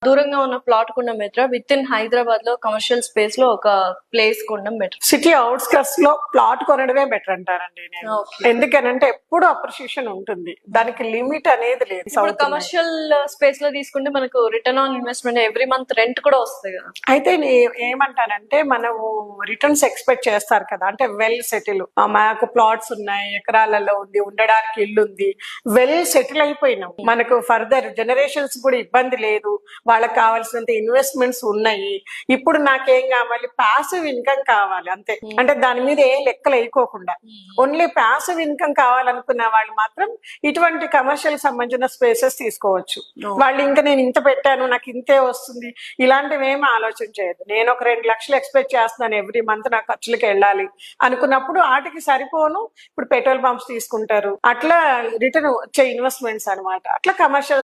దూరంగా ఉన్న ప్లాట్ కొనడం బెటర్, విత్ ఇన్ హైదరాబాద్ లో కమర్షియల్ స్పేస్ లో ఒక ప్లేస్ కొనడం బెటర్? సిటీ అవుట్స్కట్స్ లో ప్లాట్ కొనడమే బెటర్ అంటారండి నేను. Okay. ఎందుకనంటే ఎప్పుడు అప్రిషియేషన్ ఉంటుంది, దానికి లిమిట్ అనేది లేదు. ఇప్పుడు కమర్షియల్ స్పేస్ లో తీసుకుంటే మనకు return on investment every month rent కూడా వస్తుంది కదా. అయితే ఏమంటానంటే మనము రిటర్న్స్ ఎక్స్పెక్ట్ చేస్తారు కదా, అంటే వెల్ సెటిల్, మాకు ప్లాట్స్ ఉన్నాయి, ఎకరాలలో ఉంది, ఉండడానికి ఇల్లు ఉంది, వెల్ సెటిల్ అయిపోయినాం, మనకు ఫర్దర్ జనరేషన్స్ కూడా ఇబ్బంది లేదు, వాళ్ళకి కావాల్సినంత ఇన్వెస్ట్మెంట్స్ ఉన్నాయి, ఇప్పుడు నాకేం కావాలి, పాసివ్ ఇన్కమ్ కావాలి అంతే. అంటే దాని మీద ఏ లెక్కలు వేయకోకుండా ఓన్లీ పాసివ్ ఇన్కమ్ కావాలనుకున్న వాళ్ళు మాత్రం ఇటువంటి కమర్షియల్ సంబంధించిన స్పేసెస్ తీసుకోవచ్చు. వాళ్ళు ఇంకా నేను ఇంత పెట్టాను నాకు ఇంతే వస్తుంది ఇలాంటివి ఏమి ఆలోచన చేయదు. నేను ఒక 2 లక్షలు ఎక్స్పెక్ట్ చేస్తున్నాను ఎవ్రీ మంత్ నా ఖర్చులకు వెళ్ళాలి అనుకున్నప్పుడు వాటికి సరిపోను ఇప్పుడు పెట్రోల్ పంప్స్ తీసుకుంటారు, అట్లా రిటర్న్ వచ్చే ఇన్వెస్ట్మెంట్స్ అనమాట. అట్లా కమర్షియల్